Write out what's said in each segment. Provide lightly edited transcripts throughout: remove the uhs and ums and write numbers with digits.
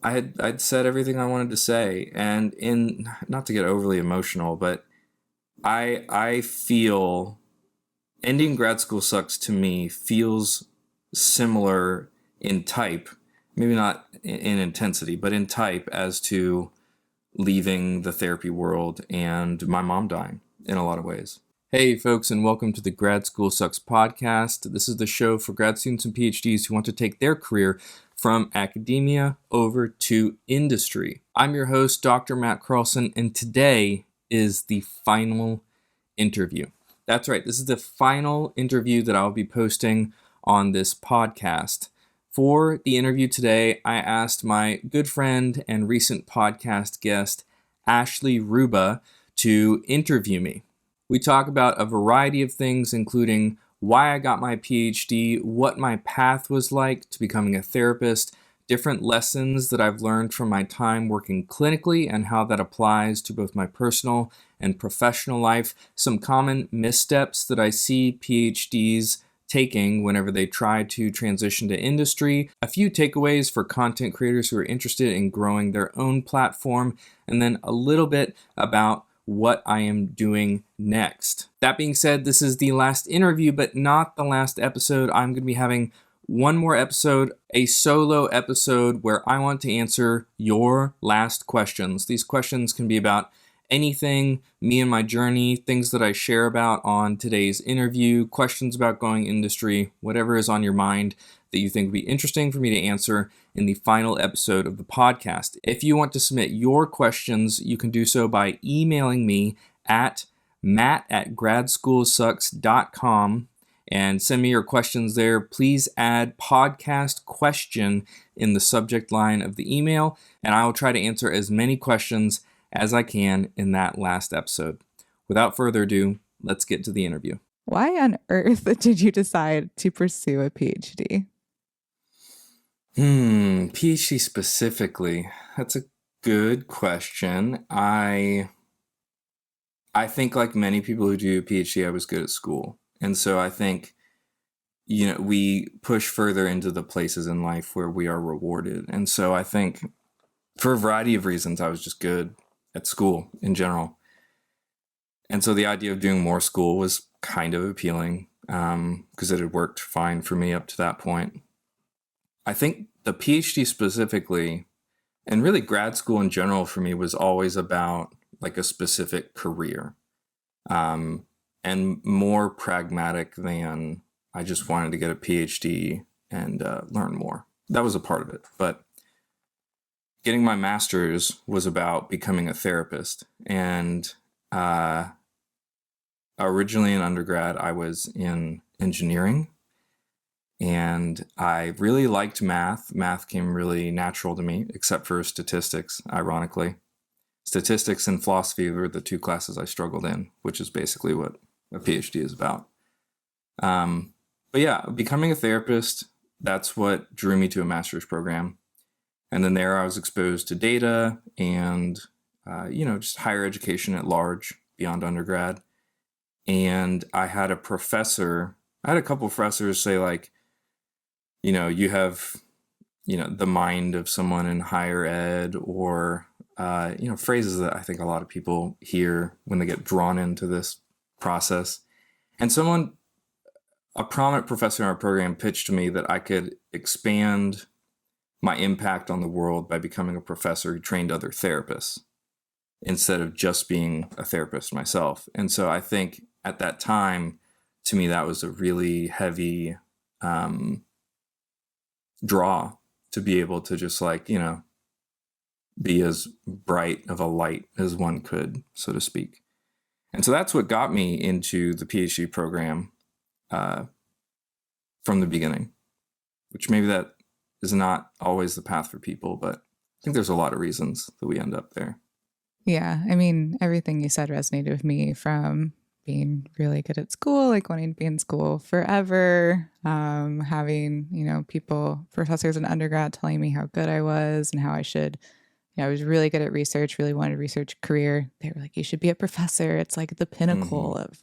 I'd said everything I wanted to say, and in not to get overly emotional, but I feel ending grad school sucks to me feels similar in type, maybe not in intensity, but in type as to leaving the therapy world and my mom dying in a lot of ways. Hey, folks, and welcome to the Grad School Sucks podcast. This is the show for grad students and PhDs who want to take their career from academia over to industry. I'm your host, Dr. Matt Carlson, and today is the final interview. That's right, this is the final interview that I'll be posting on this podcast. For the interview today, I asked my good friend and recent podcast guest, Ashley Ruba, to interview me. We talk about a variety of things, including why I got my PhD, what my path was like to becoming a therapist, different lessons that I've learned from my time working clinically and how that applies to both my personal and professional life, some common missteps that I see PhDs taking whenever they try to transition to industry, a few takeaways for content creators who are interested in growing their own platform, and then a little bit about what I am doing next. That being said, this is the last interview, but not the last episode. I'm going to be having one more episode, a solo episode where I want to answer your last questions. These questions can be about anything, me and my journey, things that I share about on today's interview, questions about going industry, whatever is on your mind that you think would be interesting for me to answer in the final episode of the podcast. If you want to submit your questions, you can do so by emailing me at matt@gradschoolsucks.com and send me your questions there. Please add podcast question in the subject line of the email, and I will try to answer as many questions as I can in that last episode. Without further ado, let's get to the interview. Why on earth did you decide to pursue a PhD? PhD specifically. That's a good question. I think like many people who do a PhD, I was good at school. And so I think, we push further into the places in life where we are rewarded. And so I think for a variety of reasons, I was just good at school in general. And so the idea of doing more school was kind of appealing because it had worked fine for me up to that point. I think the PhD specifically, and really grad school in general for me, was always about like a specific career and more pragmatic than I just wanted to get a PhD and learn more. That was a part of it. But getting my master's was about becoming a therapist. And originally in undergrad, I was in engineering. And I really liked math. Math came really natural to me, except for statistics, ironically. Statistics and philosophy were the two classes I struggled in, which is basically what a PhD is about. But yeah, becoming a therapist, that's what drew me to a master's program. And then there I was exposed to data and, just higher education at large beyond undergrad. And I had a couple professors say like, you have, the mind of someone in higher ed, or, phrases that I think a lot of people hear when they get drawn into this process. And a prominent professor in our program pitched to me that I could expand my impact on the world by becoming a professor who trained other therapists instead of just being a therapist myself. And so I think at that time, to me, that was a really heavy draw to be able to just be as bright of a light as one could, so to speak. And so that's what got me into the PhD program from the beginning, which maybe that is not always the path for people, but I think there's a lot of reasons that we end up there. Yeah, I mean, everything you said resonated with me, from being really good at school, like wanting to be in school forever, having, professors in undergrad telling me how good I was and how I should, I was really good at research, really wanted a research career. They were like, you should be a professor. It's like the pinnacle of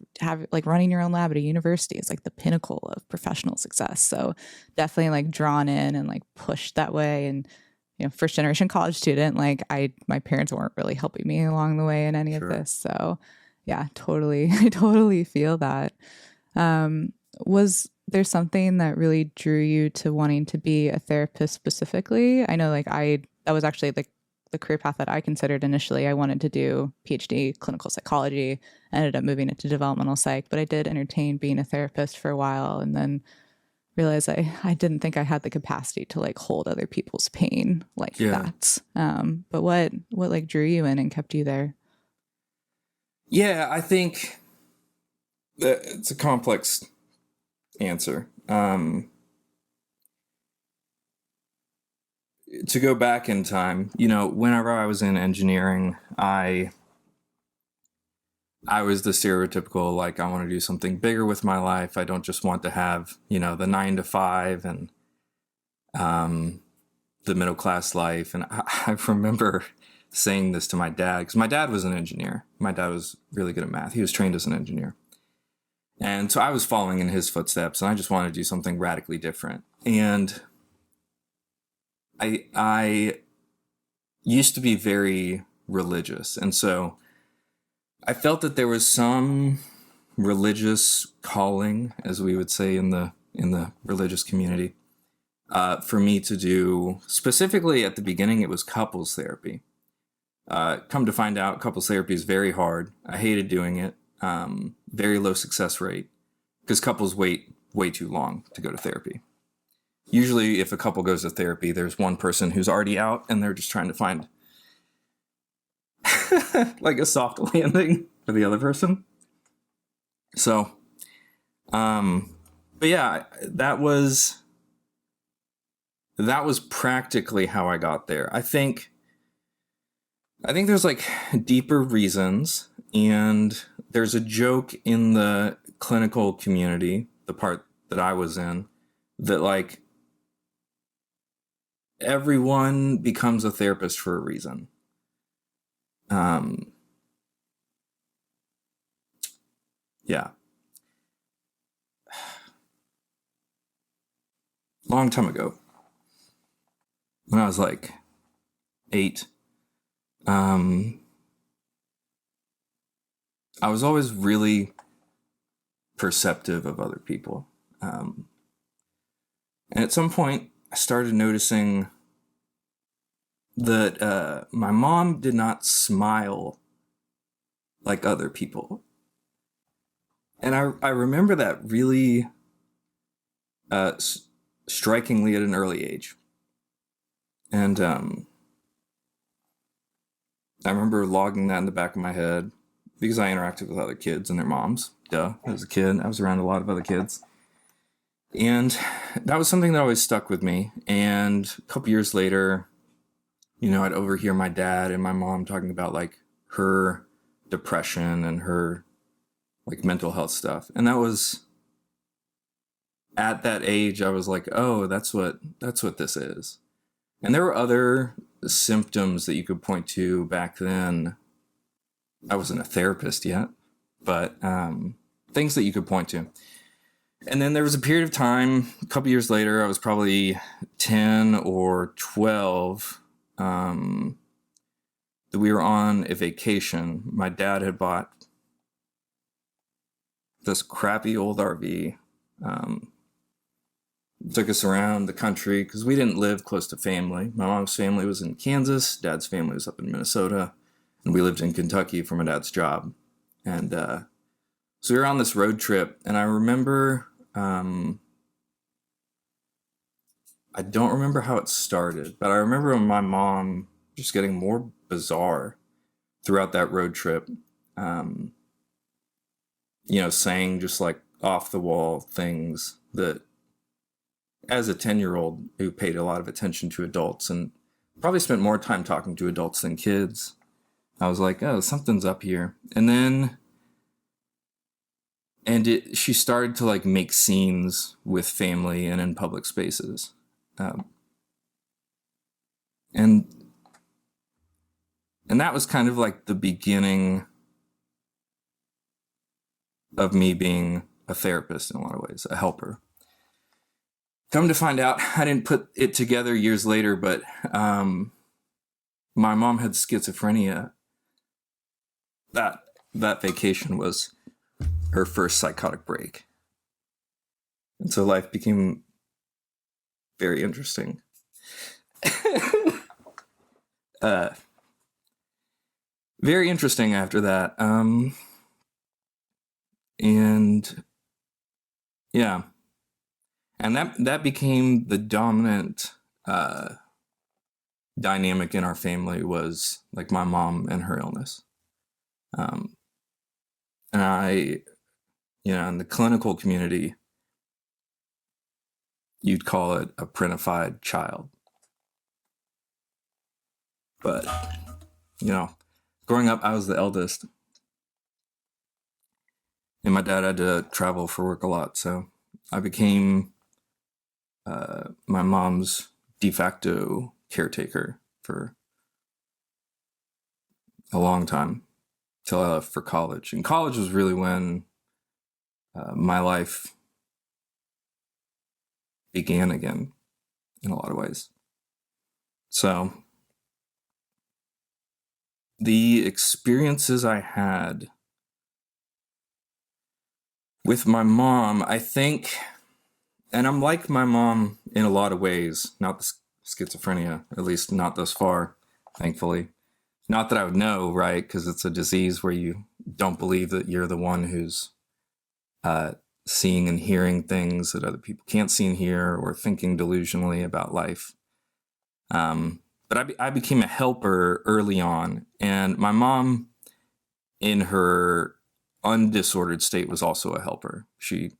running your own lab at a university. It's like the pinnacle of professional success. So definitely like drawn in and like pushed that way. And first generation college student. Like my parents weren't really helping me along the way in any of Sure. this. So yeah, totally. I totally feel that. Was there something that really drew you to wanting to be a therapist specifically? I know that was actually like the career path that I considered initially. I wanted to do PhD clinical psychology, ended up moving into developmental psych, but I did entertain being a therapist for a while and then realized I didn't think I had the capacity to like hold other people's pain like Yeah. that. But what like drew you in and kept you there? Yeah, I think that it's a complex answer. To go back in time, whenever I was in engineering, I was the stereotypical, like, I want to do something bigger with my life. I don't just want to have, the 9 to 5 and the middle class life. And I remember saying this to my dad, because my dad was an engineer. My dad was really good at math. He was trained as an engineer. And so I was following in his footsteps, and I just wanted to do something radically different. And I used to be very religious. And so I felt that there was some religious calling, as we would say in the religious community, for me to do. Specifically at the beginning, it was couples therapy. Come to find out, couples therapy is very hard. I hated doing it. Very low success rate because couples wait way too long to go to therapy. Usually, if a couple goes to therapy, there's one person who's already out and they're just trying to find like a soft landing for the other person. So, but yeah, that was practically how I got there. I think there's like deeper reasons, and there's a joke in the clinical community, the part that I was in, that like everyone becomes a therapist for a reason. Yeah. Long time ago, when I was like 8, I was always really perceptive of other people. And at some point, I started noticing that my mom did not smile like other people. And I remember that really strikingly at an early age. And I remember logging that in the back of my head because I interacted with other kids and their moms. Duh, as a kid, I was around a lot of other kids. And that was something that always stuck with me. And a couple years later, I'd overhear my dad and my mom talking about like her depression and her like mental health stuff. And that was, at that age, I was like, oh, that's what this is. And there were other symptoms that you could point to back then. I wasn't a therapist yet, but things that you could point to. And then there was a period of time, a couple years later, I was probably 10 or 12, that we were on a vacation. My dad had bought this crappy old RV, took us around the country because we didn't live close to family. My mom's family was in Kansas, dad's family was up in Minnesota, and we lived in Kentucky for my dad's job. And so we were on this road trip, and I remember, I don't remember how it started, but I remember my mom just getting more bizarre throughout that road trip, saying just like off the wall things that, as a 10-year-old who paid a lot of attention to adults and probably spent more time talking to adults than kids, I was like, oh, something's up here. And then, she started to like make scenes with family and in public spaces. And that was kind of like the beginning of me being a therapist in a lot of ways, a helper. come to find out, I didn't put it together years later, but my mom had schizophrenia. That vacation was her first psychotic break. And so life became very interesting. Very interesting after that. And yeah. And that became the dominant dynamic in our family, was like my mom and her illness. And I, in the clinical community, you'd call it a parentified child. But, growing up, I was the eldest. And my dad had to travel for work a lot. So I became my mom's de facto caretaker for a long time, till I left for college. And college was really when my life began again in a lot of ways. So the experiences I had with my mom, I think, and I'm like my mom in a lot of ways, not the schizophrenia, at least not thus far, thankfully. Not that I would know, right? Because it's a disease where you don't believe that you're the one who's seeing and hearing things that other people can't see and hear, or thinking delusionally about life. But I became a helper early on, and my mom, in her undisordered state, was also a helper. She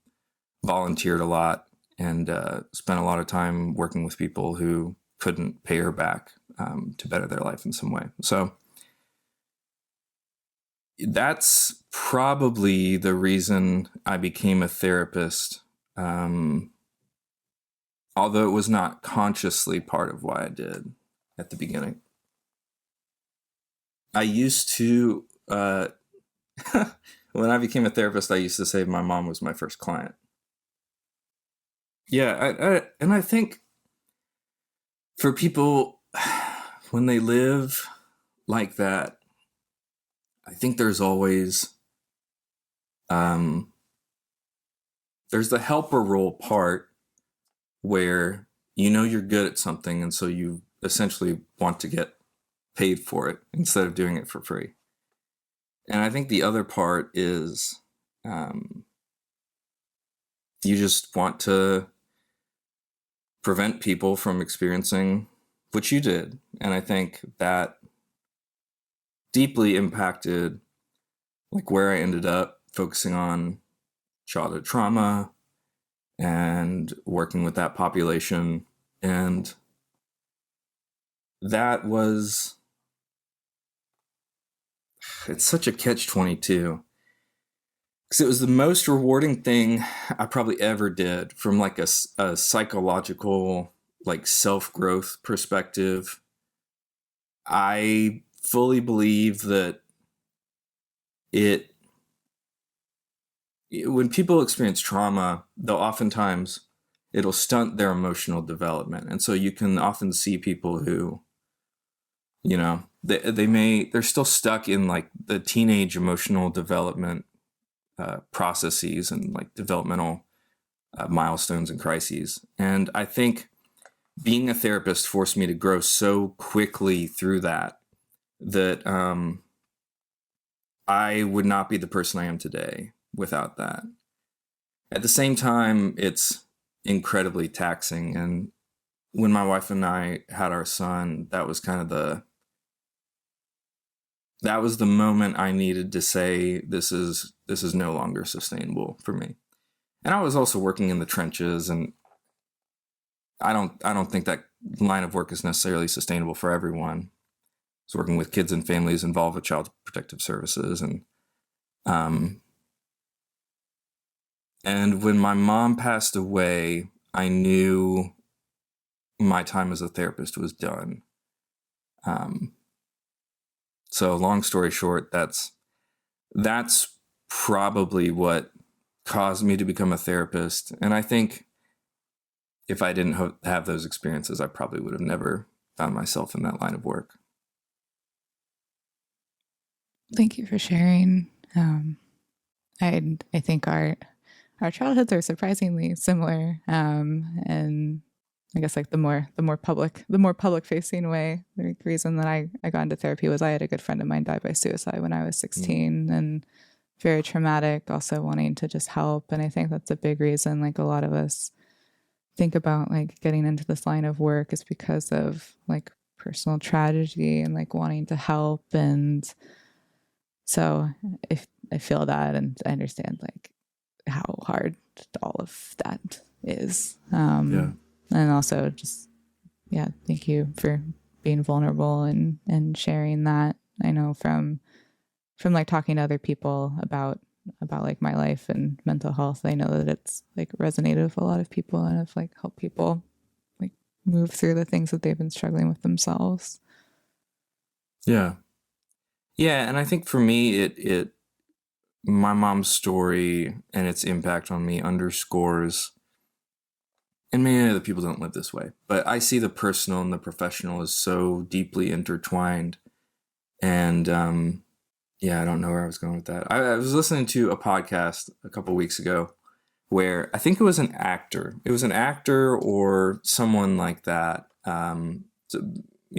volunteered a lot and spent a lot of time working with people who couldn't pay her back to better their life in some way. So that's probably the reason I became a therapist, although it was not consciously part of why I did at the beginning. I used to, when I became a therapist, I used to say my mom was my first client. Yeah, and I think for people, when they live like that, I think there's always, there's the helper role part where you're good at something, and so you essentially want to get paid for it instead of doing it for free. And I think the other part is you just want to prevent people from experiencing what you did. And I think that deeply impacted like where I ended up focusing on childhood trauma and working with that population. And that was, it's such a catch-22, because it was the most rewarding thing I probably ever did from like a psychological, like self-growth perspective. I fully believe that when people experience trauma, they'll oftentimes, it'll stunt their emotional development. And so you can often see people who, they're still stuck in like the teenage emotional development processes and like developmental milestones and crises. And I think being a therapist forced me to grow so quickly through that I would not be the person I am today without that. At the same time, it's incredibly taxing. And when my wife and I had our son, that was kind of that was the moment I needed to say, this is no longer sustainable for me. And I was also working in the trenches, and I don't think that line of work is necessarily sustainable for everyone. I was working with kids and families involved with child protective services, and when my mom passed away, I knew my time as a therapist was done. So long story short, that's probably what caused me to become a therapist. And I think if I didn't have those experiences, I probably would have never found myself in that line of work. Thank you for sharing. I think our childhoods are surprisingly similar, and I guess like the more public facing way. The reason that I got into therapy was I had a good friend of mine die by suicide when I was 16, and very traumatic. Also wanting to just help, and I think that's a big reason. Like a lot of us think about like getting into this line of work is because of like personal tragedy and like wanting to help. And so if I feel that, and I understand like how hard all of that is. And also just, yeah, thank you for being vulnerable and sharing that. I know from like talking to other people about like my life and mental health, I know that it's like resonated with a lot of people and have like helped people like move through the things that they've been struggling with themselves. Yeah. Yeah. And I think for me, it my mom's story and its impact on me underscores, and many other people don't live this way, but I see the personal and the professional as so deeply intertwined. And yeah, I don't know where I was going with that. I was listening to a podcast a couple weeks ago where I think it was an actor. It was an actor or someone like that,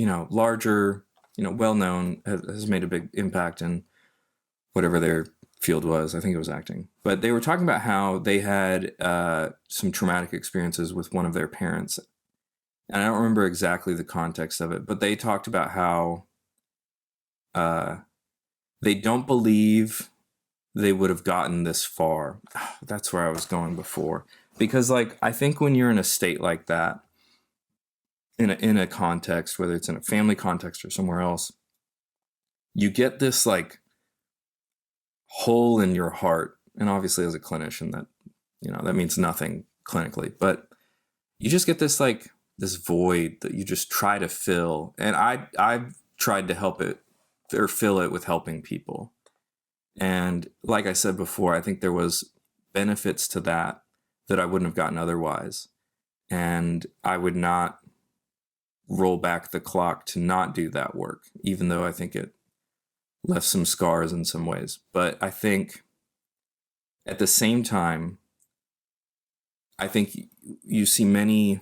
larger, well known, has made a big impact in whatever their field was. I think it was acting. But they were talking about how they had some traumatic experiences with one of their parents. And I don't remember exactly the context of it, but they talked about how they don't believe they would have gotten this far. That's where I was going before. Because like, I think when you're in a state like that, in a context, whether it's in a family context or somewhere else, you get this like hole in your heart. And obviously as a clinician, that means nothing clinically, but you just get this like this void that you just try to fill. And I've tried to help it or fill it with helping people. And like I said before, I think there was benefits to that I wouldn't have gotten otherwise. And I would not roll back the clock to not do that work, even though I think it left some scars in some ways. But I think at the same time, I think you see many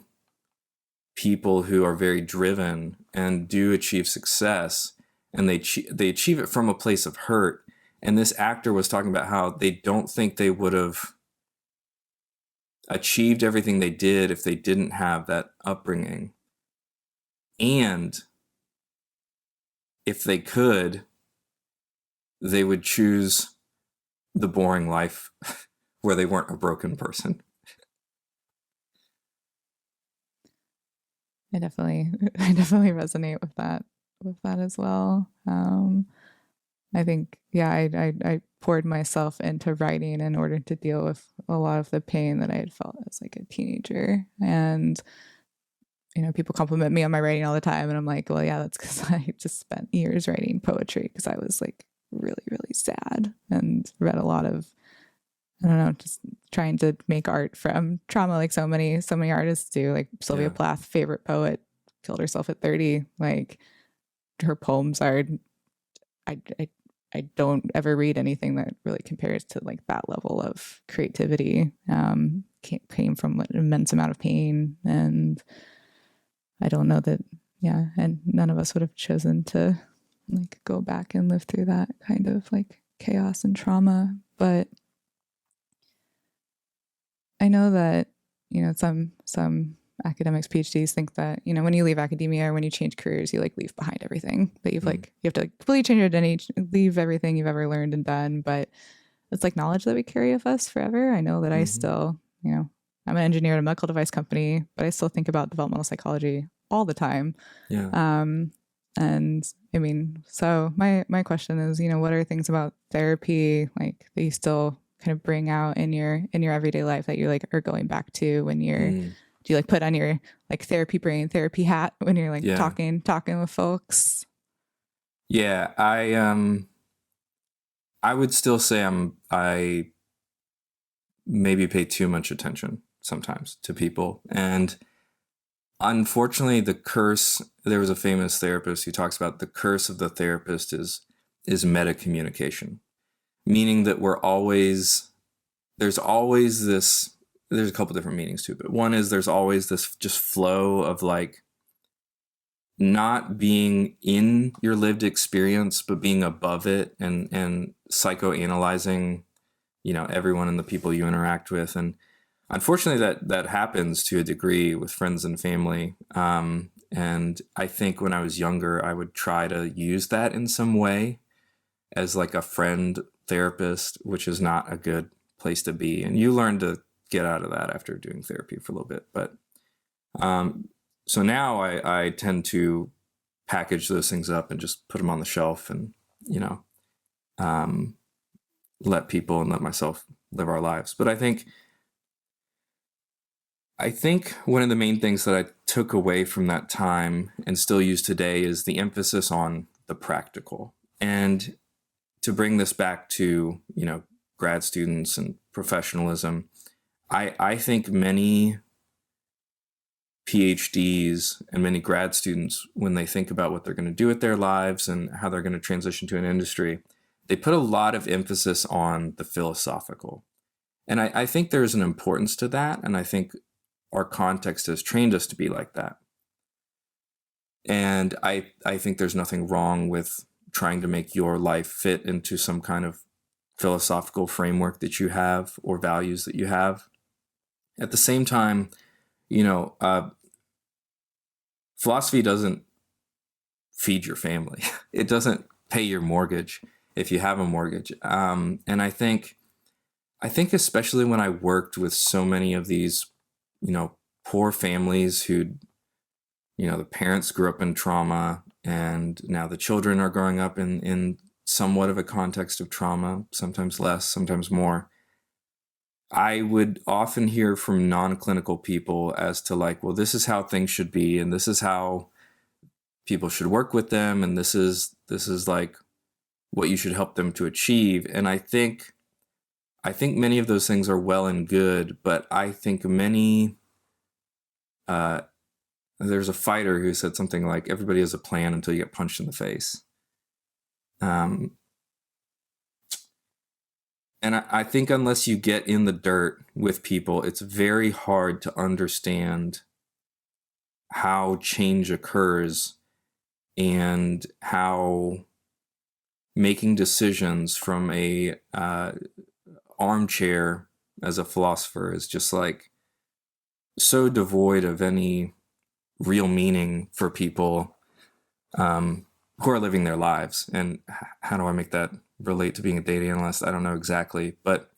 people who are very driven and do achieve success, and they achieve it from a place of hurt. And this actor was talking about how they don't think they would have achieved everything they did if they didn't have that upbringing. And if they could, they would choose the boring life where they weren't a broken person. I definitely resonate with that as well. I think, yeah, I poured myself into writing in order to deal with a lot of the pain that I had felt as like a teenager. And, people compliment me on my writing all the time. And I'm like, well, yeah, that's because I just spent years writing poetry because I was like really, really sad and read a lot of, I don't know, just trying to make art from trauma like so many artists do. Like Sylvia Plath, favorite poet, killed herself at 30. Like her poems are, I don't ever read anything that really compares to like that level of creativity. Came from an immense amount of pain, and I don't know that, yeah, and none of us would have chosen to like go back and live through that kind of like chaos and trauma. But I know that, some academics, PhDs think that, when you leave academia or when you change careers, you like leave behind everything that you've like, you have to like completely change your identity, leave everything you've ever learned and done. But it's like knowledge that we carry with us forever. I know that I still, I'm an engineer at a medical device company, but I still think about developmental psychology all the time. Yeah. And I mean, so my question is, what are things about therapy like that you still kind of bring out in your everyday life that you like are going back to when you're do you like put on your like therapy brain, therapy hat when you're like talking with folks? Yeah, I would still say I maybe pay too much attention sometimes to people, and Unfortunately, the curse, there was a famous therapist who talks about the curse of the therapist is meta communication, meaning that there's always this, there's a couple different meanings to it, but one is there's always this just flow of like not being in your lived experience, but being above it and psychoanalyzing, everyone and the people you interact with. And unfortunately, that happens to a degree with friends and family. And I think when I was younger, I would try to use that in some way as like a friend therapist, which is not a good place to be. And you learn to get out of that after doing therapy for a little bit. But so now I tend to package those things up and just put them on the shelf and, let people and let myself live our lives. But I think one of the main things that I took away from that time and still use today is the emphasis on the practical. And to bring this back to, grad students and professionalism, I think many PhDs and many grad students, when they think about what they're going to do with their lives and how they're going to transition to an industry, they put a lot of emphasis on the philosophical. And I think there's an importance to that. And I think our context has trained us to be like that. And I think there's nothing wrong with trying to make your life fit into some kind of philosophical framework that you have or values that you have. At the same time, philosophy doesn't feed your family. It doesn't pay your mortgage if you have a mortgage. And I think especially when I worked with so many of these, poor families who, the parents grew up in trauma and now the children are growing up in somewhat of a context of trauma, sometimes less, sometimes more. I would often hear from non-clinical people as to like, well, this is how things should be, and this is how people should work with them, and this is like what you should help them to achieve. And I think many of those things are well and good, but I think there's a fighter who said something like, everybody has a plan until you get punched in the face. And I think unless you get in the dirt with people, it's very hard to understand how change occurs and how making decisions from a armchair as a philosopher is just like so devoid of any real meaning for people who are living their lives. And how do I make that relate to being a data analyst? I don't know exactly, but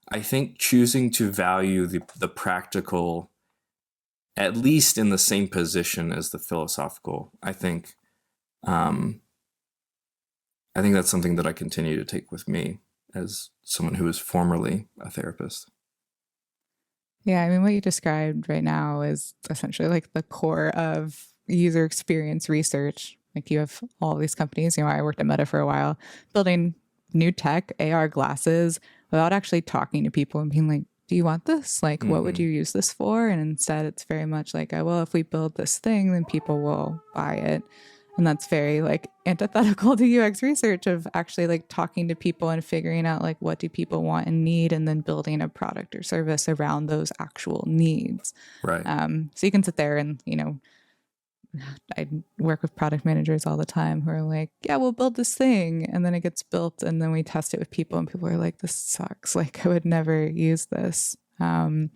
I think choosing to value the practical, at least in the same position as the philosophical, I think that's something that I continue to take with me as someone who was formerly a therapist. Yeah, I mean, what you described right now is essentially like the core of user experience research. Like you have all these companies, I worked at Meta for a while, building new tech, AR glasses, without actually talking to people and being like, do you want this? Like, what would you use this for? And instead, it's very much like, well, if we build this thing, then people will buy it. And that's very like antithetical to UX research of actually like talking to people and figuring out like what do people want and need, and then building a product or service around those actual needs. Right. So you can sit there and, I work with product managers all the time who are like, yeah, we'll build this thing. And then it gets built and then we test it with people and people are like, this sucks. Like I would never use this. But,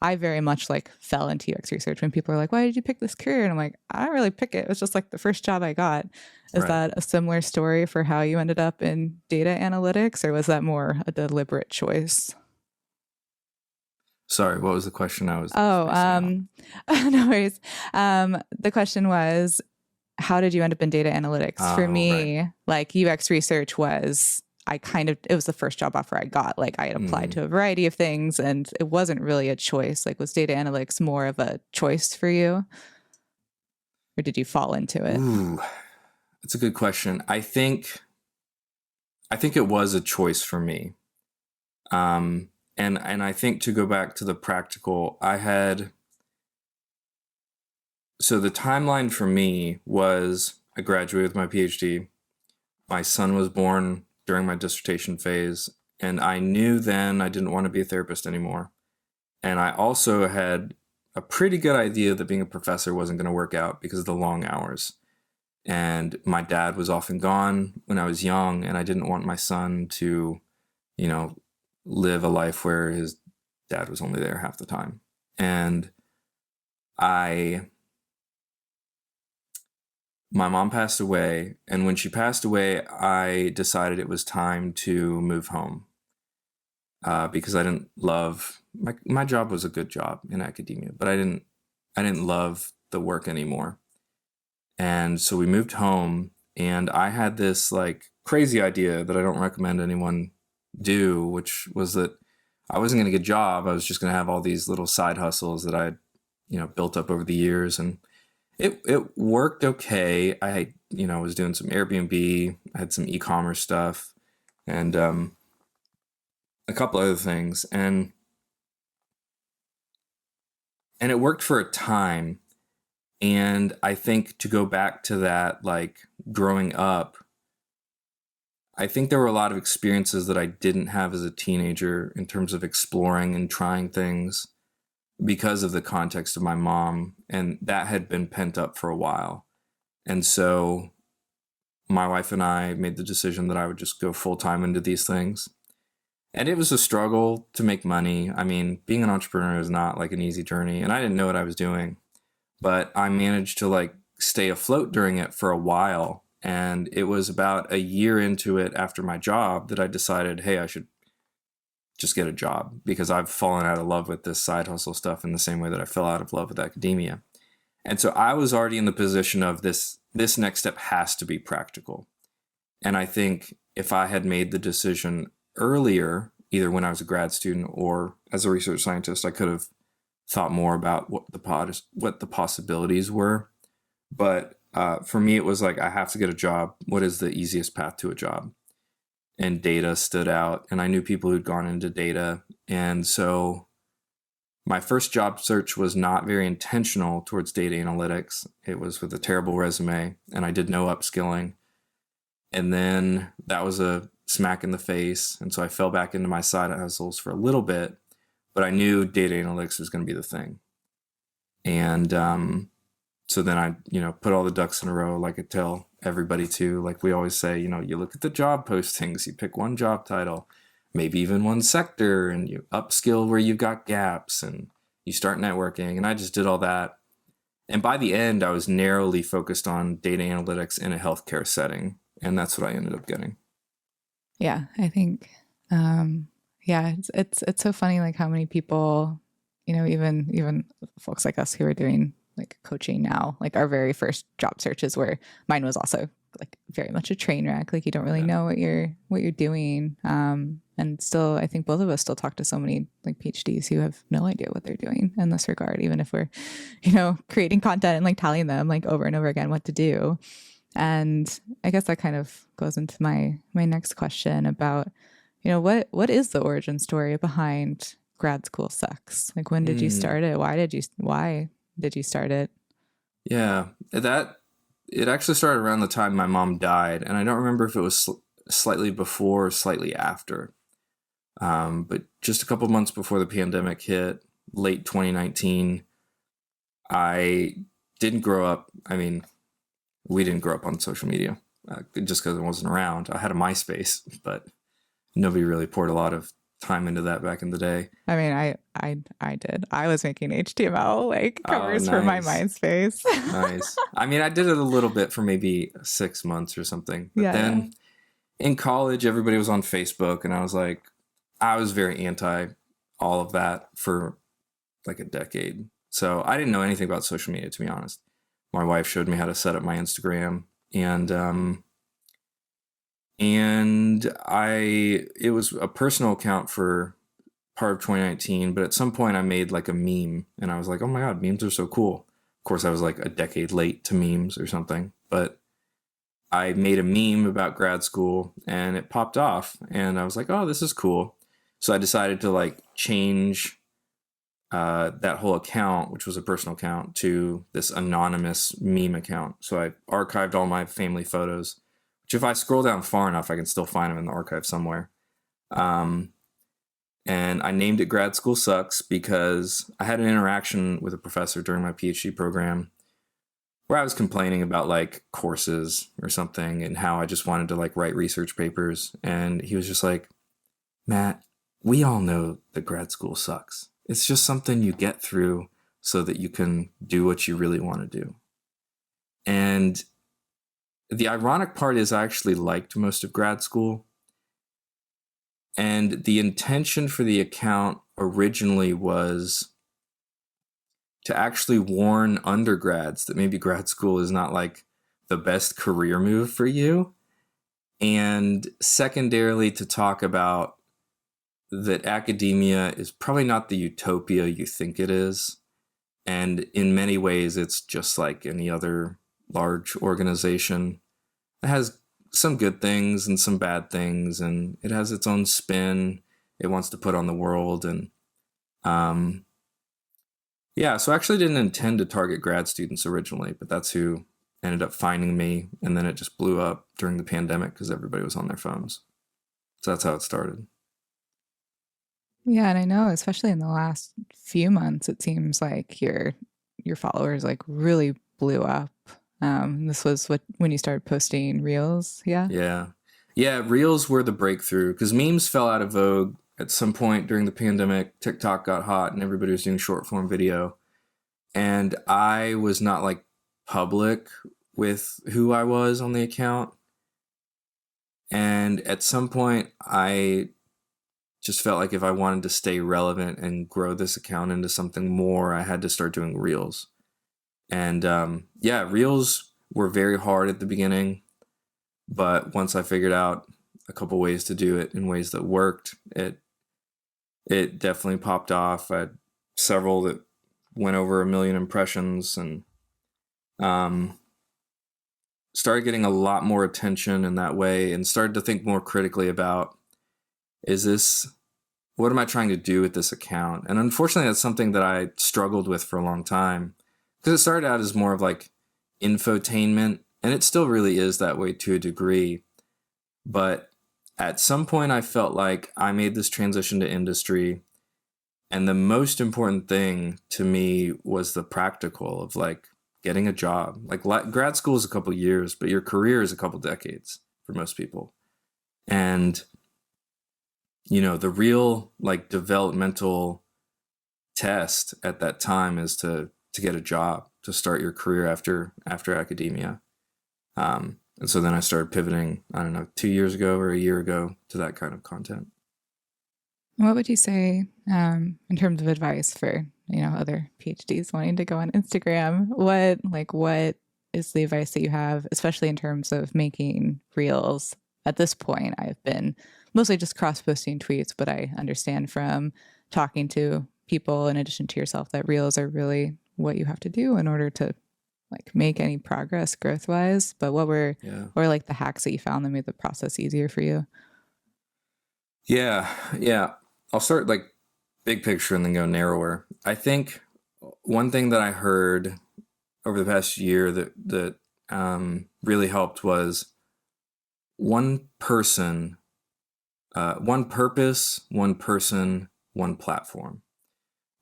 I very much like fell into UX research when people are like, why did you pick this career? And I'm like, I didn't really pick it. It was just like the first job I got. Is that a similar story for how you ended up in data analytics, or was that more a deliberate choice? Sorry, what was the question? No worries. The question was, how did you end up in data analytics? For me, like UX research was, it was the first job offer I got. Like I had applied to a variety of things and it wasn't really a choice. Like was data analytics more of a choice for you? Or did you fall into it? Ooh, that's a good question. I think it was a choice for me. And I think to go back to the practical, I had So the timeline for me was I graduated with my PhD. My son was born during my dissertation phase, and I knew then I didn't want to be a therapist anymore. And I also had a pretty good idea that being a professor wasn't going to work out because of the long hours. And my dad was often gone when I was young, and I didn't want my son to, you know, live a life where his dad was only there half the time. And I my mom passed away, and when she passed away, I decided it was time to move home because I didn't love my job was a good job in academia, but I didn't love the work anymore. And so we moved home, and I had this like crazy idea that I don't recommend anyone do, which was that I wasn't going to get a job. I was just going to have all these little side hustles that I, built up over the years, and it worked okay. I was doing some Airbnb, I had some e-commerce stuff, and a couple other things, and it worked for a time. And I think to go back to that, like growing up, I think there were a lot of experiences that I didn't have as a teenager in terms of exploring and trying things because of the context of my mom. And that had been pent up for a while. And so my wife and I made the decision that I would just go full time into these things. And it was a struggle to make money. I mean, being an entrepreneur is not like an easy journey, and I didn't know what I was doing, but I managed to like stay afloat during it for a while. And it was about a year into it after my job that I decided, hey, I should just get a job because I've fallen out of love with this side hustle stuff in the same way that I fell out of love with academia. And so I was already in the position of this next step has to be practical. And I think if I had made the decision earlier, either when I was a grad student or as a research scientist, I could have thought more about what the possibilities were. But for me, it was like, I have to get a job. What is the easiest path to a job? And data stood out, and I knew people who'd gone into data. And so my first job search was not very intentional towards data analytics. It was with a terrible resume, and I did no upskilling. And then that was a smack in the face. And so I fell back into my side hustles for a little bit, but I knew data analytics was going to be the thing. And so then I, put all the ducks in a row, like I tell everybody to, like we always say, you look at the job postings, you pick one job title, maybe even one sector, and you upskill where you've got gaps, and you start networking. And I just did all that. And by the end, I was narrowly focused on data analytics in a healthcare setting. And that's what I ended up getting. Yeah, I think, it's so funny, like how many people, even folks like us who are doing like coaching now, like our very first job searches where mine was also like very much a train wreck. Like you don't really know what you're doing. And still, I think both of us still talk to so many like PhDs who have no idea what they're doing in this regard, even if we're, creating content and like telling them like over and over again what to do. And I guess that kind of goes into my next question about, what is the origin story behind Grad School Sucks? Like, when did you start it? Why did you start it? Yeah, it actually started around the time my mom died, and I don't remember if it was slightly before or slightly after. But just a couple months before the pandemic hit, late 2019, I didn't grow up. I mean, we didn't grow up on social media just because it wasn't around. I had a MySpace, but nobody really poured a lot of time into that back in the day. I mean, I did. I was making HTML like covers for my MySpace. Nice. I mean, I did it a little bit for maybe 6 months or something. But then in college, everybody was on Facebook, and I was very anti all of that for like a decade. So I didn't know anything about social media, to be honest. My wife showed me how to set up my Instagram, and it was a personal account for part of 2019, but at some point I made like a meme, and I was like, oh my God, memes are so cool. Of course, I was like a decade late to memes or something, but I made a meme about grad school, and it popped off, and I was like, oh, this is cool. So I decided to like change that whole account, which was a personal account, to this anonymous meme account. So I archived all my family photos, which if I scroll down far enough, I can still find them in the archive somewhere. And I named it Grad School Sucks because I had an interaction with a professor during my PhD program where I was complaining about like courses or something and how I just wanted to like write research papers. And he was just like, Matt, we all know that grad school sucks. It's just something you get through so that you can do what you really want to do. And the ironic part is I actually liked most of grad school. And the intention for the account originally was to actually warn undergrads that maybe grad school is not like the best career move for you. And secondarily, to talk about that academia is probably not the utopia you think it is. And in many ways, it's just like any other large organization. It has some good things and some bad things, and it has its own spin it wants to put on the world. And yeah, so I actually didn't intend to target grad students originally, but that's who ended up finding me. And then it just blew up during the pandemic because everybody was on their phones. So that's how it started. Yeah, and I know, especially in the last few months, it seems like your followers like really blew up. This was when you started posting reels, yeah? Yeah. Yeah, reels were the breakthrough because memes fell out of vogue at some point during the pandemic. TikTok got hot and everybody was doing short form video. And I was not like public with who I was on the account. And at some point, I just felt like if I wanted to stay relevant and grow this account into something more, I had to start doing reels. And yeah, reels were very hard at the beginning. But once I figured out a couple ways to do it in ways that worked, it definitely popped off. I had several that went over 1 million impressions and started getting a lot more attention in that way and started to think more critically about, what am I trying to do with this account? And unfortunately, that's something that I struggled with for a long time because it started out as more of like infotainment, and it still really is that way to a degree. But at some point, I felt like I made this transition to industry. And the most important thing to me was the practical of like getting a job. Like grad school is a couple years, but your career is a couple decades for most people. And, the real like developmental test at that time is to get a job, to start your career after academia. And so then I started pivoting, I don't know, 2 years ago or a year ago to that kind of content. What would you say in terms of advice for other PhDs wanting to go on Instagram? What is the advice that you have, especially in terms of making reels? At this point, I've been mostly just cross-posting tweets, but I understand from talking to people in addition to yourself that reels are really what you have to do in order to like make any progress growth-wise. But what were like the hacks that you found that made the process easier for you? Yeah. I'll start like big picture and then go narrower. I think one thing that I heard over the past year that really helped was one person, one purpose, one person, one platform.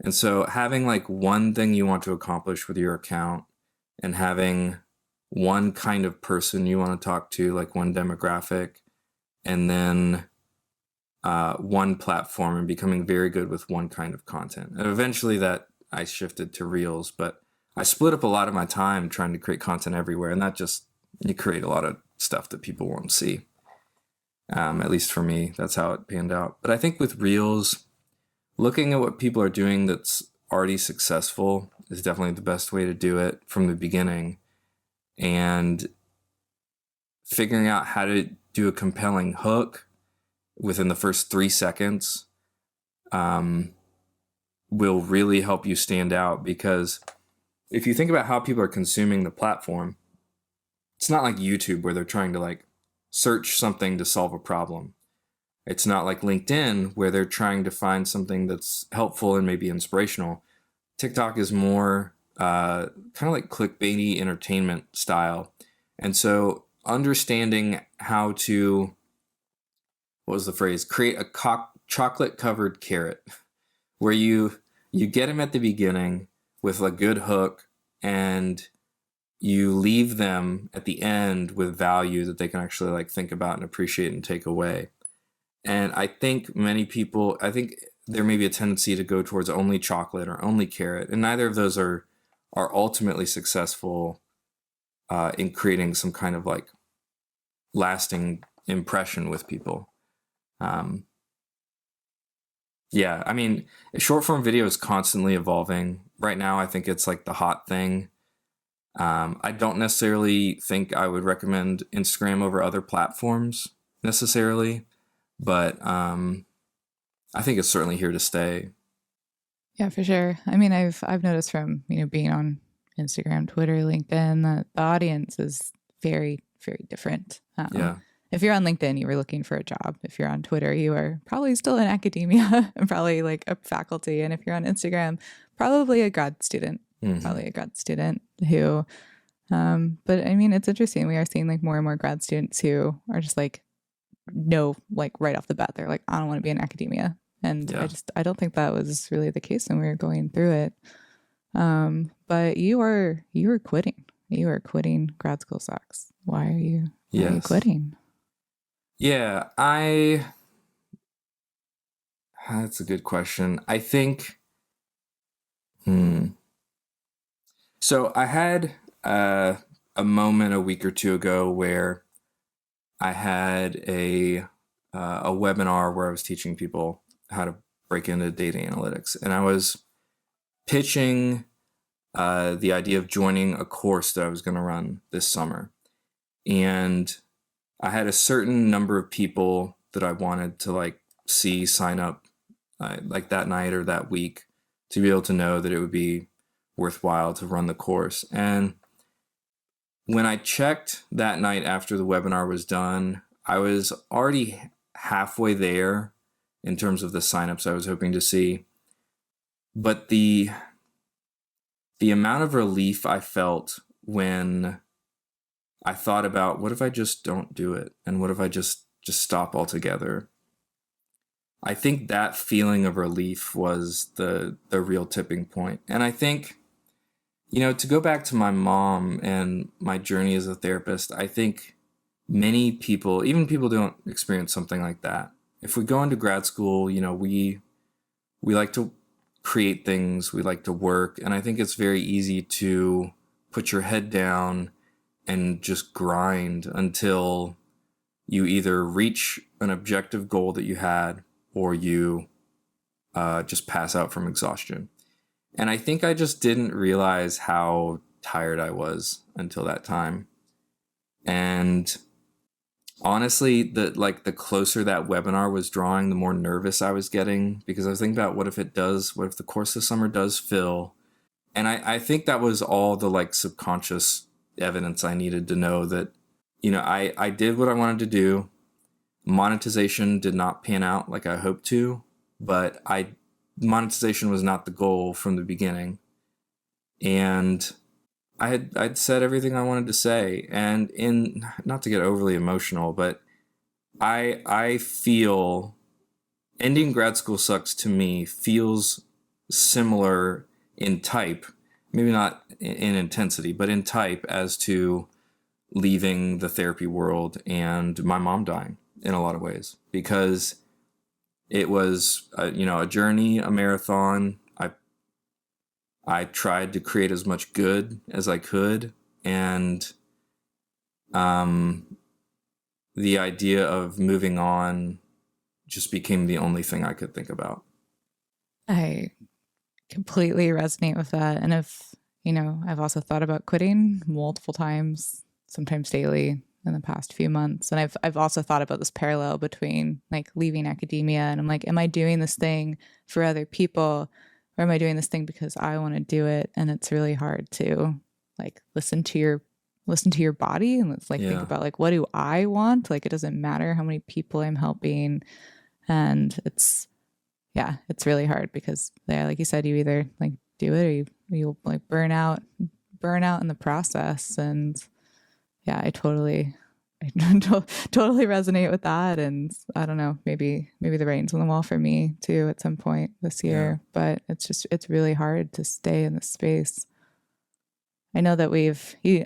And so having like one thing you want to accomplish with your account and having one kind of person you want to talk to, like one demographic, and then one platform and becoming very good with one kind of content. And eventually that I shifted to reels, but I split up a lot of my time trying to create content everywhere. And that just, you create a lot of stuff that people won't see. At least for me, that's how it panned out. But I think with reels, looking at what people are doing that's already successful is definitely the best way to do it from the beginning. And figuring out how to do a compelling hook within the first 3 seconds will really help you stand out. Because if you think about how people are consuming the platform, it's not like YouTube where they're trying to like search something to solve a problem. It's not like LinkedIn where they're trying to find something that's helpful and maybe inspirational. TikTok is more kind of like clickbaity entertainment style. And so understanding how to, what was the phrase? Create a chocolate covered carrot where you get them at the beginning with a good hook, and you leave them at the end with value that they can actually like think about and appreciate and take away. And I think I think there may be a tendency to go towards only chocolate or only carrot, and neither of those are ultimately successful in creating some kind of like lasting impression with people. Um, yeah, I mean, short form video is constantly evolving. Right now, I think it's like the hot thing. I don't necessarily think I would recommend Instagram over other platforms necessarily, but I think it's certainly here to stay. Yeah, for sure. I mean, I've noticed from, being on Instagram, Twitter, LinkedIn, that the audience is very, very different. Yeah, If you're on LinkedIn, you were looking for a job. If you're on Twitter, you are probably still in academia and probably like a faculty. And if you're on Instagram, probably a grad student, who, but I mean, it's interesting. We are seeing like more and more grad students who are just like, no, like right off the bat, they're like, I don't want to be in academia. And yeah, I don't think that was really the case when we were going through it. But you were quitting. You were quitting grad school socks. Why are you yes, quitting? Yeah, that's a good question. I think, so I had a moment a week or two ago where I had a webinar where I was teaching people how to break into data analytics, and I was pitching the idea of joining a course that I was going to run this summer. And I had a certain number of people that I wanted to like see sign up like that night or that week to be able to know that it would be worthwhile to run the course. And when I checked that night after the webinar was done, I was already halfway there in terms of the signups I was hoping to see. But the amount of relief I felt when I thought about, what if I just don't do it? And what if I just stop altogether? I think that feeling of relief was the real tipping point. And I think, to go back to my mom and my journey as a therapist, I think many people, even people who don't experience something like that, if we go into grad school, we like to create things, we like to work, and I think it's very easy to put your head down and just grind until you either reach an objective goal that you had or you just pass out from exhaustion. And I think I just didn't realize how tired I was until that time. And honestly, the closer that webinar was drawing, the more nervous I was getting, because I was thinking about what if the course this summer does fill? And I think that was all the like subconscious evidence I needed to know that, I did what I wanted to do. Monetization did not pan out like I hoped to, but monetization was not the goal from the beginning. And I'd said everything I wanted to say. And not to get overly emotional, but I feel ending grad school sucks to me feels similar in type, maybe not in intensity, but in type as to leaving the therapy world and my mom dying in a lot of ways, because it was a journey, a marathon. I tried to create as much good as I could, and the idea of moving on just became the only thing I could think about. I completely resonate with that. And I've also thought about quitting multiple times, sometimes daily in the past few months. And I've also thought about this parallel between like leaving academia and I'm like, am I doing this thing for other people, or am I doing this thing because I want to do it? And it's really hard to like listen to your body and let's like think about like, what do I want? Like, it doesn't matter how many people I'm helping. And it's really hard because, yeah, like you said, you either like do it or you like burn out in the process. And yeah, I totally resonate with that. And I don't know, maybe the writing's on the wall for me too at some point this Yeah. year, but it's really hard to stay in this space. I know that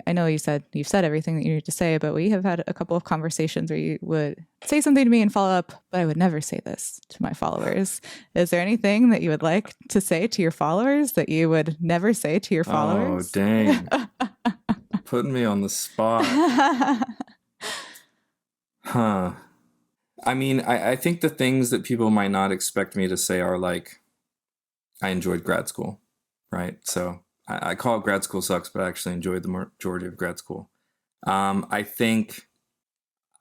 I know you've said everything that you need to say, but we have had a couple of conversations where you would say something to me and follow up, but I would never say this to my followers. Is there anything that you would like to say to your followers that you would never say to your Oh, followers? dang. Putting me on the spot. Huh. I mean, I think the things that people might not expect me to say are like, I enjoyed grad school, right? So I call it grad school sucks, but I actually enjoyed the majority of grad school. I think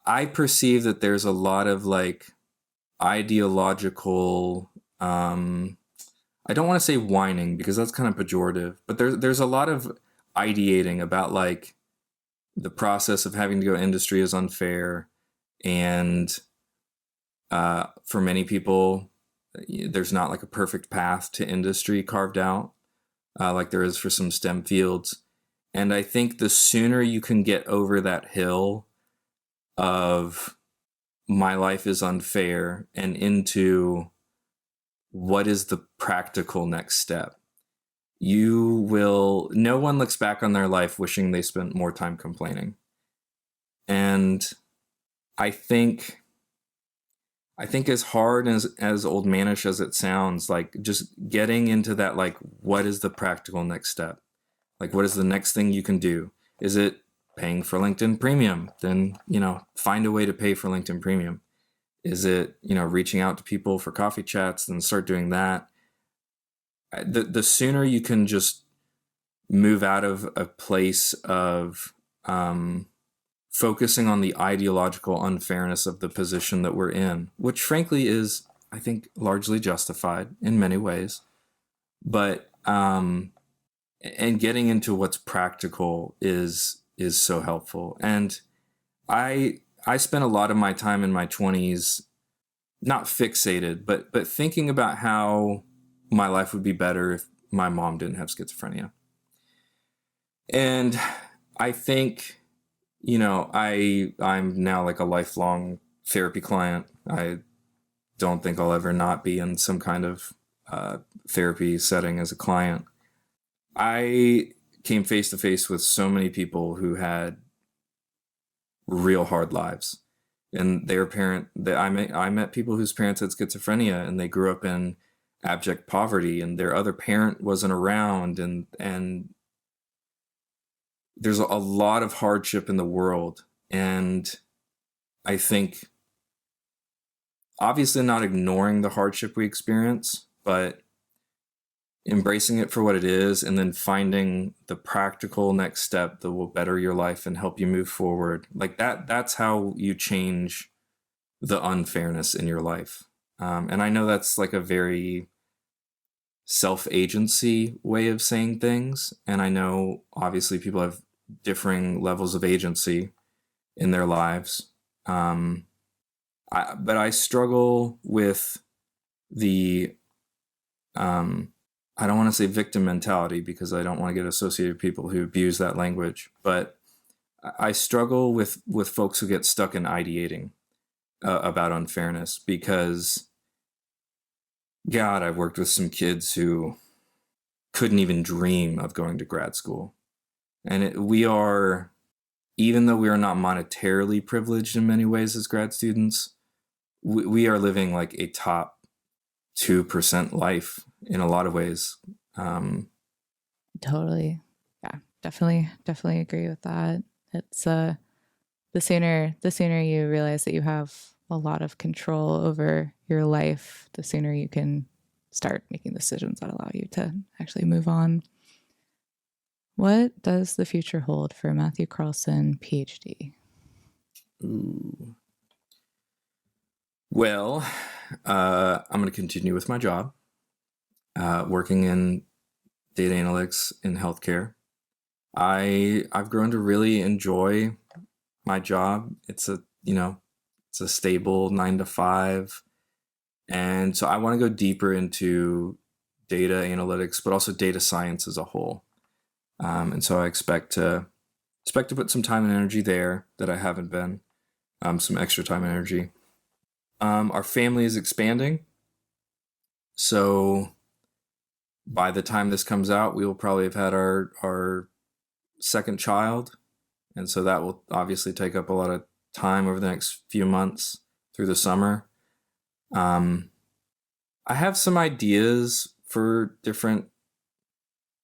I perceive that there's a lot of like ideological, I don't want to say whining because that's kind of pejorative, but there's a lot of ideating about like the process of having to go industry is unfair. And for many people, there's not like a perfect path to industry carved out like there is for some STEM fields. And I think the sooner you can get over that hill of my life is unfair and into what is the practical next step, no one looks back on their life wishing they spent more time complaining. And I think as hard as old manish as it sounds, like just getting into that, like, what is the practical next step? Like, what is the next thing you can do? Is it paying for LinkedIn Premium? Then, find a way to pay for LinkedIn Premium. Is it, reaching out to people for coffee chats? Then start doing that. The sooner you can just move out of a place of focusing on the ideological unfairness of the position that we're in, which frankly is, I think, largely justified in many ways, but and getting into what's practical is so helpful. And I spent a lot of my time in my 20s not fixated, but thinking about how my life would be better if my mom didn't have schizophrenia. And I think, I'm now like a lifelong therapy client. I don't think I'll ever not be in some kind of therapy setting as a client. I came face to face with so many people who had real hard lives, and I met people whose parents had schizophrenia, and they grew up in abject poverty, and their other parent wasn't around, and there's a lot of hardship in the world. And I think obviously not ignoring the hardship we experience, but embracing it for what it is, and then finding the practical next step that will better your life and help you move forward. Like that's how you change the unfairness in your life. And I know that's like a very self-agency way of saying things. And I know obviously people have differing levels of agency in their lives. But I struggle with the, I don't want to say victim mentality because I don't want to get associated with people who abuse that language, but I struggle with folks who get stuck in ideating about unfairness, because God, I've worked with some kids who couldn't even dream of going to grad school. And even though we are not monetarily privileged in many ways as grad students, we are living like a top 2% life in a lot of ways. Totally. Yeah, definitely agree with that. It's the sooner you realize that you have a lot of control over your life, the sooner you can start making decisions that allow you to actually move on. What does the future hold for Matthew Carlson, PhD? Ooh. Well, I'm going to continue with my job, working in data analytics in healthcare. I've grown to really enjoy my job. It's a stable 9 to 5. And so I want to go deeper into data analytics, but also data science as a whole. And so I expect to put some time and energy there that I haven't been, some extra time and energy. Our family is expanding. So by the time this comes out, we will probably have had our second child. And so that will obviously take up a lot of time over the next few months through the summer. I have some ideas for different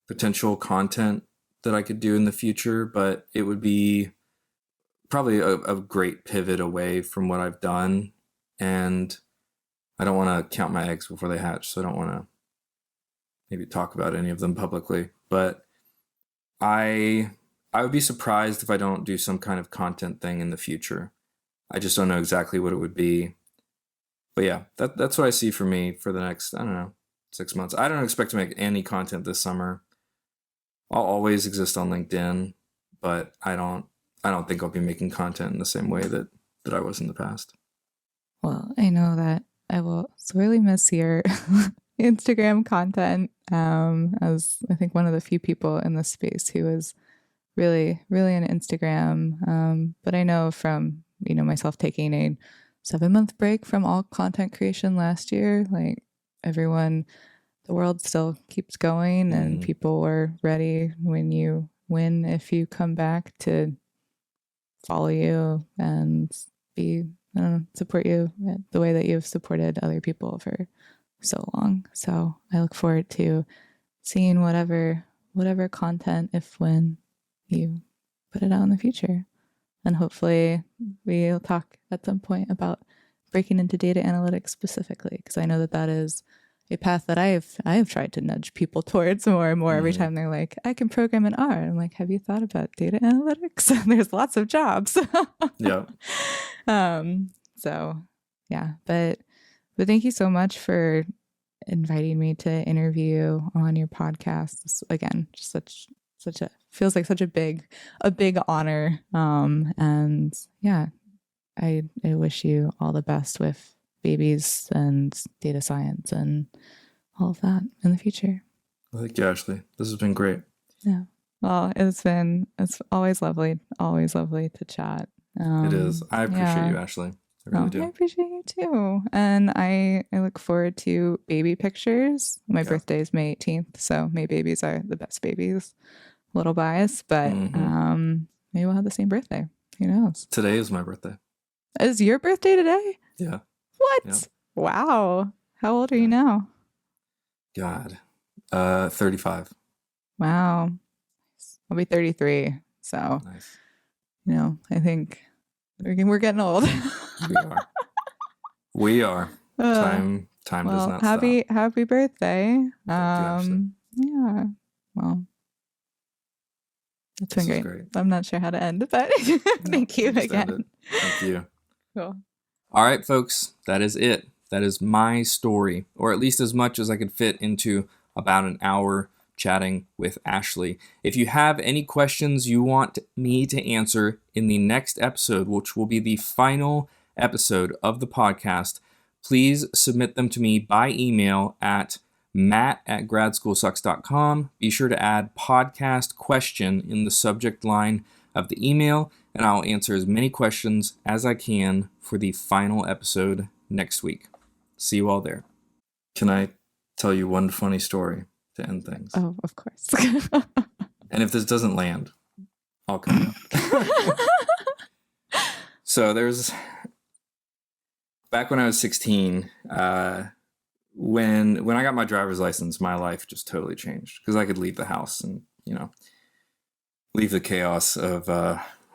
potential content that I could do in the future, but it would be probably a great pivot away from what I've done. And I don't want to count my eggs before they hatch, so I don't want to maybe talk about any of them publicly. But I would be surprised if I don't do some kind of content thing in the future. I just don't know exactly what it would be. But yeah, that's what I see for me for the next, I don't know, 6 months. I don't expect to make any content this summer. I'll always exist on LinkedIn, but I don't think I'll be making content in the same way that I was in the past. Well, I know that I will sorely miss your Instagram content, as I think one of the few people in this space who is really, really into Instagram. But I know from, myself taking a 7-month break from all content creation last year, like everyone, the world still keeps going, and people are ready if you come back, to follow you and support you the way that you've supported other people for so long. So I look forward to seeing whatever content, when you put it out in the future. And hopefully we'll talk at some point about breaking into data analytics specifically, because I know that is a path that I have tried to nudge people towards more and more every time they're like, I can program in R. I'm like, have you thought about data analytics? There's lots of jobs. Yeah. So yeah, but thank you so much for inviting me to interview on your podcast. This, again, just such a feels like such a big honor. And yeah, I wish you all the best with babies and data science and all of that in the future. Well, thank you, Ashley. This has been great. Yeah. Well, it's always lovely to chat. It is. I appreciate you, Ashley. I really do. I appreciate you too. And I look forward to baby pictures. My birthday is May 18th, so May babies are the best babies. A little biased, but maybe we'll have the same birthday. Who knows? Today is my birthday. Is your birthday today? Yeah. What? Yeah. Wow. How old are you now? God. 35. Wow. I'll be 33. So, nice. I think we're getting old. We are. Time does not stop. Happy birthday. Thank you, yeah. Well, it's been great. I'm not sure how to end, but thank you again. Thank you. Cool. All right, folks, that is it. That is my story, or at least as much as I could fit into about an hour chatting with Ashley. If you have any questions you want me to answer in the next episode, which will be the final episode of the podcast, please submit them to me by email at matt@gradschoolsucks.com. Be sure to add podcast question in the subject line of the email, and I'll answer as many questions as I can for the final episode next week. See you all there. Can I tell you one funny story to end things? Oh, of course. And if this doesn't land, I'll come out. So there's, back when I was 16, when I got my driver's license, my life just totally changed, because I could leave the house and, leave the chaos of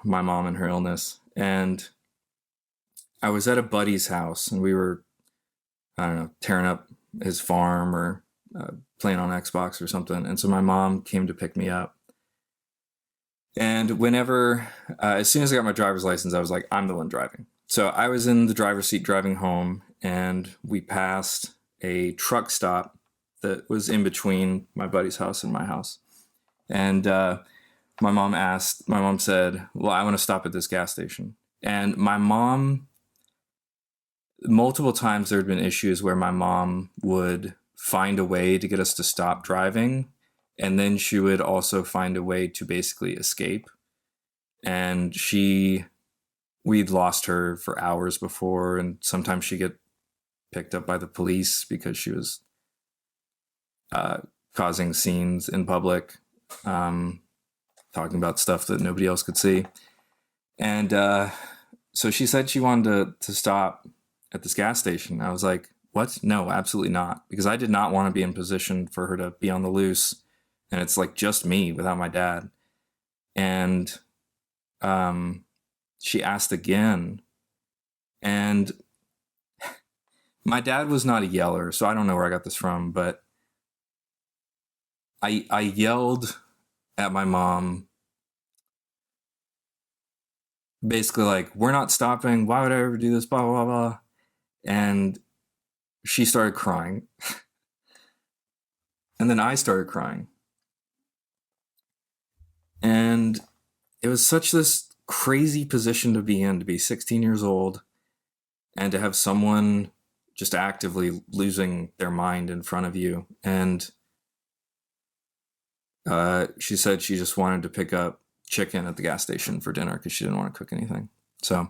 my mom and her illness. And I was at a buddy's house, and we were, I don't know, tearing up his farm or playing on Xbox or something. And so my mom came to pick me up. And whenever, as soon as I got my driver's license, I was like, I'm the one driving. So I was in the driver's seat driving home, and we passed a truck stop that was in between my buddy's house and my house. And my mom said, well, I want to stop at this gas station. And my mom multiple times there had been issues where my mom would find a way to get us to stop driving, and then she would also find a way to basically escape. And we'd lost her for hours before, and sometimes she'd get picked up by the police because she was causing scenes in public, talking about stuff that nobody else could see. And so she said she wanted to stop at this gas station. I was like, what? No, absolutely not. Because I did not want to be in position for her to be on the loose. And it's like just me without my dad. And she asked again. And my dad was not a yeller, so I don't know where I got this from, but I yelled at my mom, basically like, we're not stopping. Why would I ever do this? Blah, blah, blah. And she started crying. And then I started crying. And it was such this crazy position to be in, to be 16 years old and to have someone just actively losing their mind in front of you. And she said she just wanted to pick up chicken at the gas station for dinner because she didn't want to cook anything. So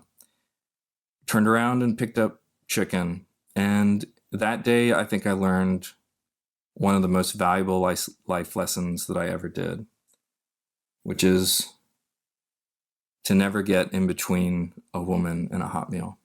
turned around and picked up chicken. And that day, I think I learned one of the most valuable life lessons that I ever did, which is to never get in between a woman and a hot meal.